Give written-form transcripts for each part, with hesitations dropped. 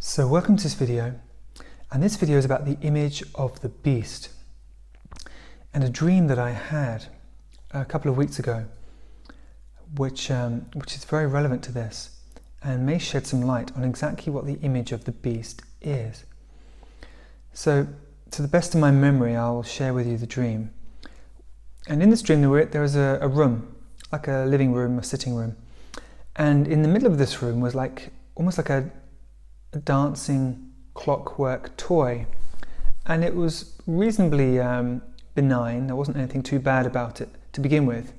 So welcome to this video, and this video is about the image of the beast and a dream that I had a couple of weeks ago which is very relevant to this and may shed some light on exactly what the image of the beast is. So to the best of my memory, I'll share with you the dream. And in this dream there was a room, like a living room, a sitting room, and in the middle of this room was almost like a dancing clockwork toy, and it was reasonably benign. There wasn't anything too bad about it to begin with,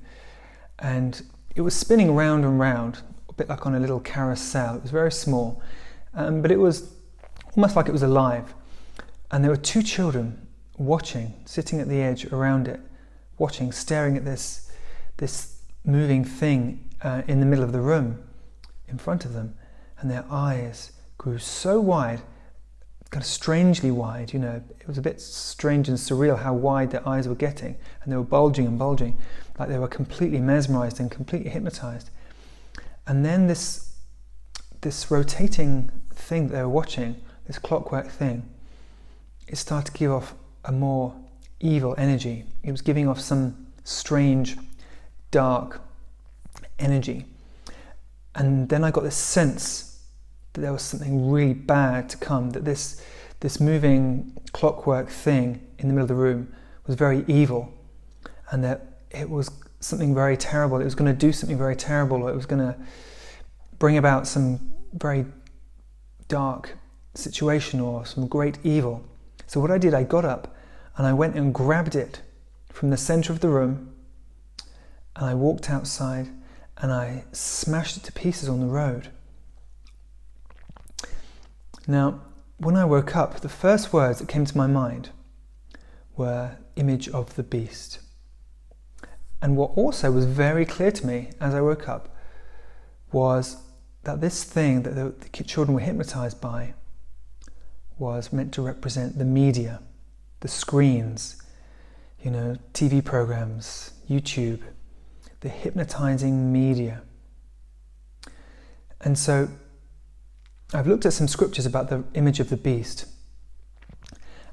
and it was spinning round and round, a bit like on a little carousel. It was very small, but it was almost like it was alive, and there were two children watching, sitting at the edge around it, watching, staring at this moving thing in the middle of the room in front of them, and their eyes grew so wide, kind of strangely wide, it was a bit strange and surreal how wide their eyes were getting, and they were bulging and bulging, like they were completely mesmerized and completely hypnotized. And then this rotating thing that they were watching, this clockwork thing, it started to give off a more evil energy. It was giving off some strange, dark energy. And then I got this sense that there was something really bad to come, that this moving clockwork thing in the middle of the room was very evil, and that it was something very terrible. It was going to do something very terrible, or it was going to bring about some very dark situation or some great evil. So what I did, I got up and I went and grabbed it from the center of the room, and I walked outside and I smashed it to pieces on the road. Now, when I woke up, the first words that came to my mind were image of the beast. And what also was very clear to me as I woke up was that this thing that the children were hypnotized by was meant to represent the media, the screens, TV programs, YouTube, the hypnotizing media. And so I've looked at some scriptures about the image of the beast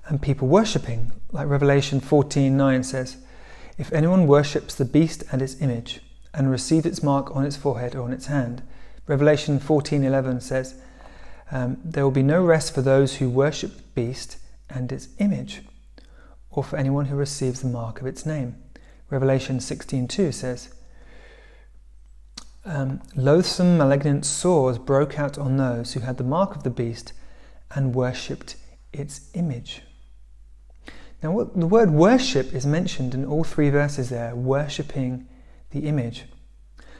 and people worshipping, like Revelation 14:9 says, "If anyone worships the beast and its image and receives its mark on its forehead or on its hand." Revelation 14:11 says, "There will be no rest for those who worship the beast and its image, or for anyone who receives the mark of its name." Revelation 16:2 says, "Loathsome malignant sores broke out on those who had the mark of the beast and worshipped its image." Now the word worship is mentioned in all three verses there, worshipping the image.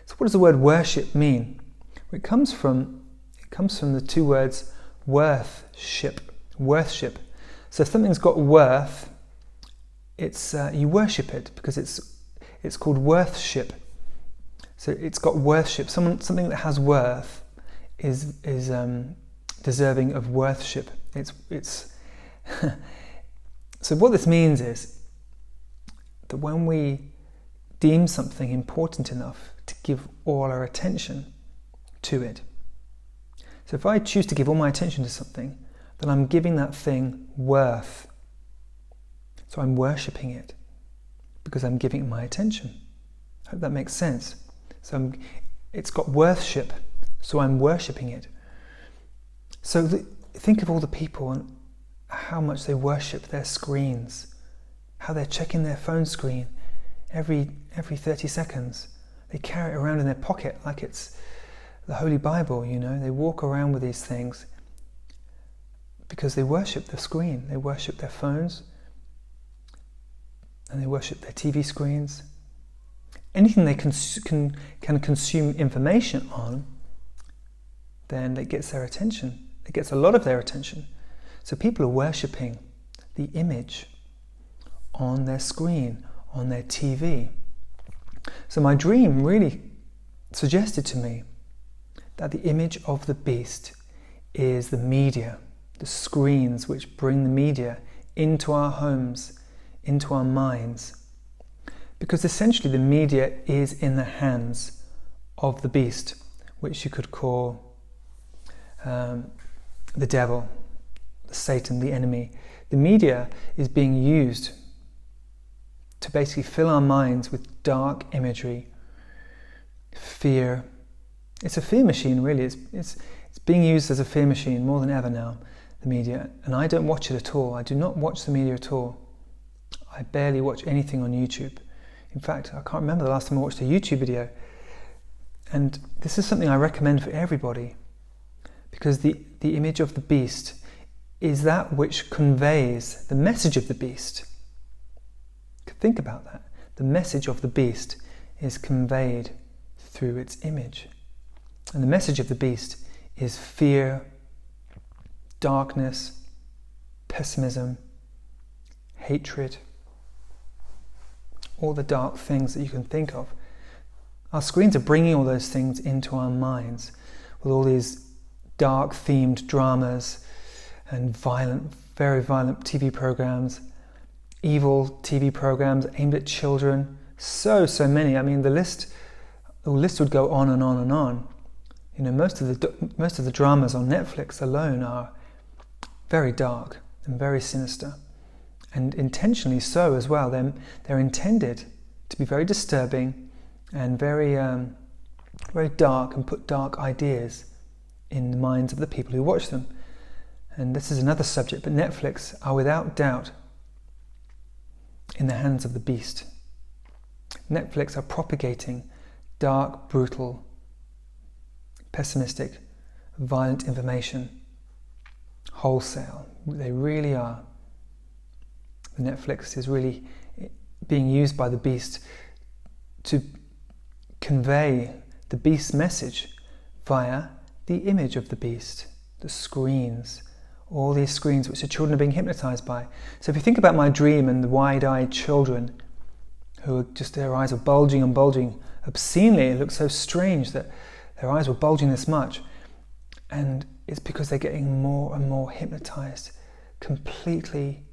So what does the word worship mean? Well, it comes from the two words worthship. So if something's got worth, it's you worship it because it's called worthship. So it's got worthship. Something that has worth is deserving of worthship. It's So what this means is that when we deem something important enough to give all our attention to it. So if I choose to give all my attention to something, then I'm giving that thing worth. So I'm worshipping it because I'm giving it my attention. I hope that makes sense. So it's got worthship, so I'm worshipping it. So think of all the people and how much they worship their screens, how they're checking their phone screen every 30 seconds. They carry it around in their pocket like it's the Holy Bible, They walk around with these things because they worship the screen. They worship their phones and they worship their TV screens. Anything they can consume information on, then it gets their attention. It gets a lot of their attention. So people are worshipping the image on their screen, on their TV. So my dream really suggested to me that the image of the beast is the media, the screens which bring the media into our homes, into our minds. Because essentially the media is in the hands of the beast, which you could call the devil, Satan, the enemy. The media is being used to basically fill our minds with dark imagery, fear. It's a fear machine, really. It's being used as a fear machine more than ever now, the media. And I don't watch it at all. I do not watch the media at all. I barely watch anything on YouTube. In fact, I can't remember the last time I watched a YouTube video. And this is something I recommend for everybody, because the image of the beast is that which conveys the message of the beast. Think about that. The message of the beast is conveyed through its image. And the message of the beast is fear, darkness, pessimism, hatred, all the dark things that you can think of. Our screens are bringing all those things into our minds with all these dark themed dramas and violent, very violent TV programs, evil TV programs aimed at children. So many. I mean, the list would go on and on and on. You know, most of the dramas on Netflix alone are very dark and very sinister, and intentionally so as well. They're intended to be very disturbing and very dark, and put dark ideas in the minds of the people who watch them. And this is another subject, but Netflix are without doubt in the hands of the beast. Netflix are propagating dark, brutal, pessimistic, violent information wholesale. They really are. Netflix is really being used by the beast to convey the beast's message via the image of the beast, the screens, all these screens which the children are being hypnotized by. So if you think about my dream and the wide-eyed children who are just, their eyes are bulging and bulging obscenely, it looks so strange that their eyes were bulging this much, and it's because they're getting more and more hypnotized, completely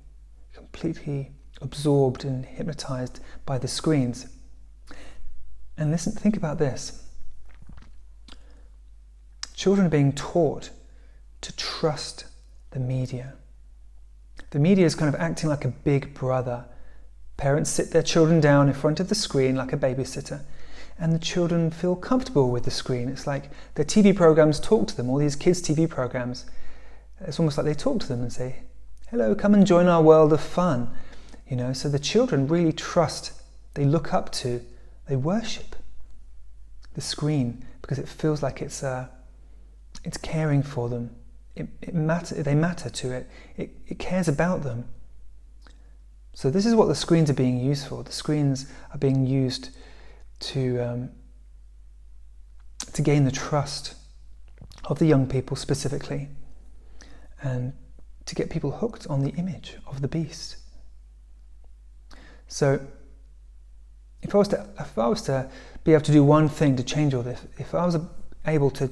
absorbed and hypnotized by the screens. And listen, think about this. Children are being taught to trust the media. The media is kind of acting like a big brother. Parents sit their children down in front of the screen like a babysitter, and the children feel comfortable with the screen. It's like their TV programs talk to them, all these kids' TV programs. It's almost like they talk to them and say, hello, come and join our world of fun. You know, so the children really trust, they look up to, they worship the screen because it feels like it's caring for them. They matter to it. It cares about them. So this is what the screens are being used for. The screens are being used to gain the trust of the young people specifically, and to get people hooked on the image of the beast. So if I was to be able to do one thing to change all this, if I was able to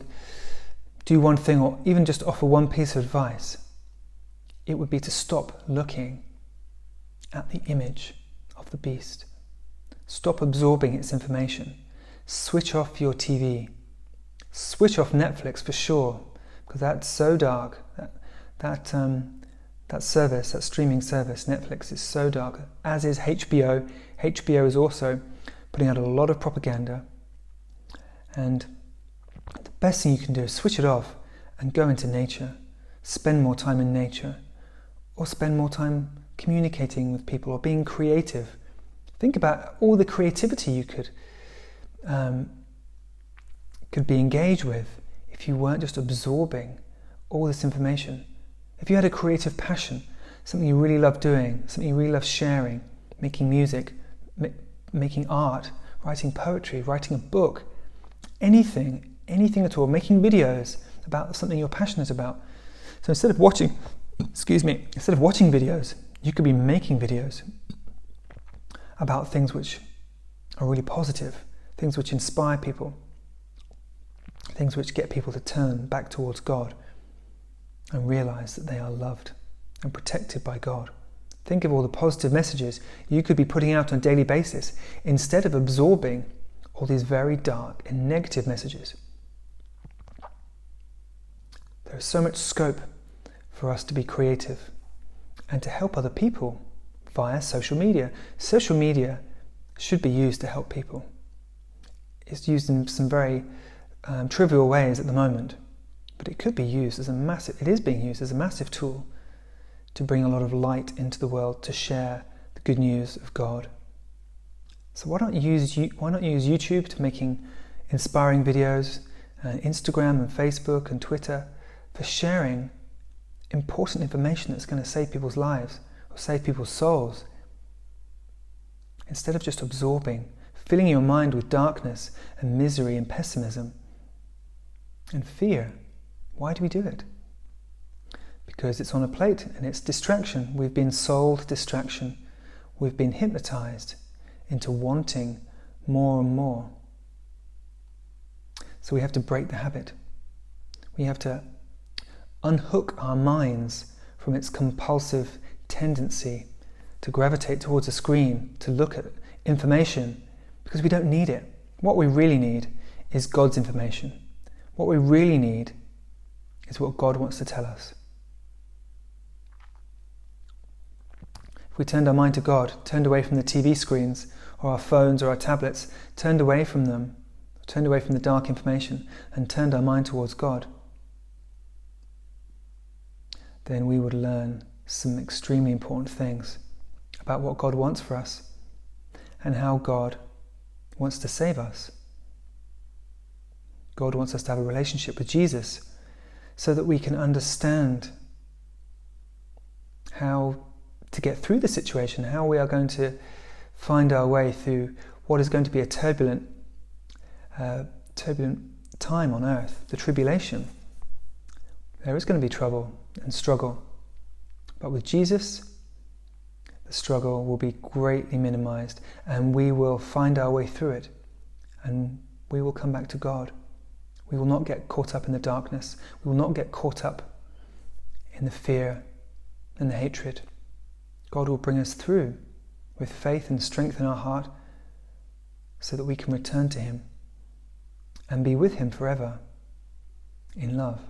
do one thing, or even just offer one piece of advice, it would be to stop looking at the image of the beast. Stop absorbing its information. Switch off your TV. Switch off Netflix for sure, because that's so dark. That service, that streaming service, Netflix, is so dark, as is HBO. HBO is also putting out a lot of propaganda. And the best thing you can do is switch it off and go into nature. Spend more time in nature, or spend more time communicating with people, or being creative. Think about all the creativity you could be engaged with if you weren't just absorbing all this information. If you had a creative passion, something you really love doing, something you really love sharing, making music, making art, writing poetry, writing a book, anything at all, making videos about something you're passionate about. So instead of watching videos, you could be making videos about things which are really positive, things which inspire people, things which get people to turn back towards God and realize that they are loved and protected by God. Think of all the positive messages you could be putting out on a daily basis instead of absorbing all these very dark and negative messages. There is so much scope for us to be creative and to help other people via social media. Social media should be used to help people. It's used in some very trivial ways at the moment, but it could be used as it is being used as a massive tool to bring a lot of light into the world, to share the good news of God. So why not use YouTube to making inspiring videos, Instagram and Facebook and Twitter for sharing important information that's going to save people's lives or save people's souls, instead of just absorbing, filling your mind with darkness and misery and pessimism and fear. Why do we do it? Because it's on a plate and it's distraction. We've been sold distraction. We've been hypnotized into wanting more and more. So we have to break the habit. We have to unhook our minds from its compulsive tendency to gravitate towards a screen, to look at information, because we don't need it. What we really need is God's information. What we really need is what God wants to tell us. If we turned our mind to God, turned away from the TV screens or our phones or our tablets, turned away from them, turned away from the dark information and turned our mind towards God, then we would learn some extremely important things about what God wants for us and how God wants to save us. God wants us to have a relationship with Jesus so that we can understand how to get through the situation, how we are going to find our way through what is going to be a turbulent time on earth, the tribulation. There is going to be trouble and struggle, but with Jesus, the struggle will be greatly minimized and we will find our way through it and we will come back to God. We will not get caught up in the darkness. We will not get caught up in the fear and the hatred. God will bring us through with faith and strength in our heart so that we can return to Him and be with Him forever in love.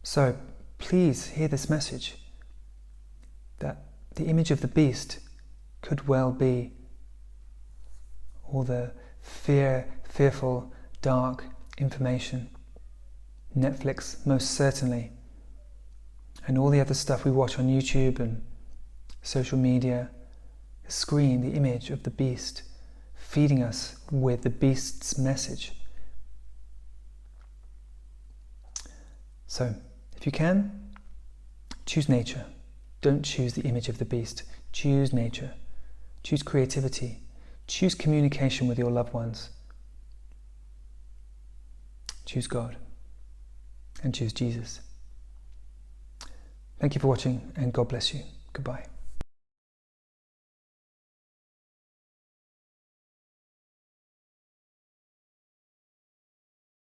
So please hear this message that the image of the beast could well be all the fearful, dark information. Netflix, most certainly, and all the other stuff we watch on YouTube and social media, the screen, the image of the beast, feeding us with the beast's message. So, if you can, choose nature. Don't choose the image of the beast. Choose nature. Choose creativity. Choose communication with your loved ones. Choose God. And choose Jesus. Thank you for watching, and God bless you. Goodbye.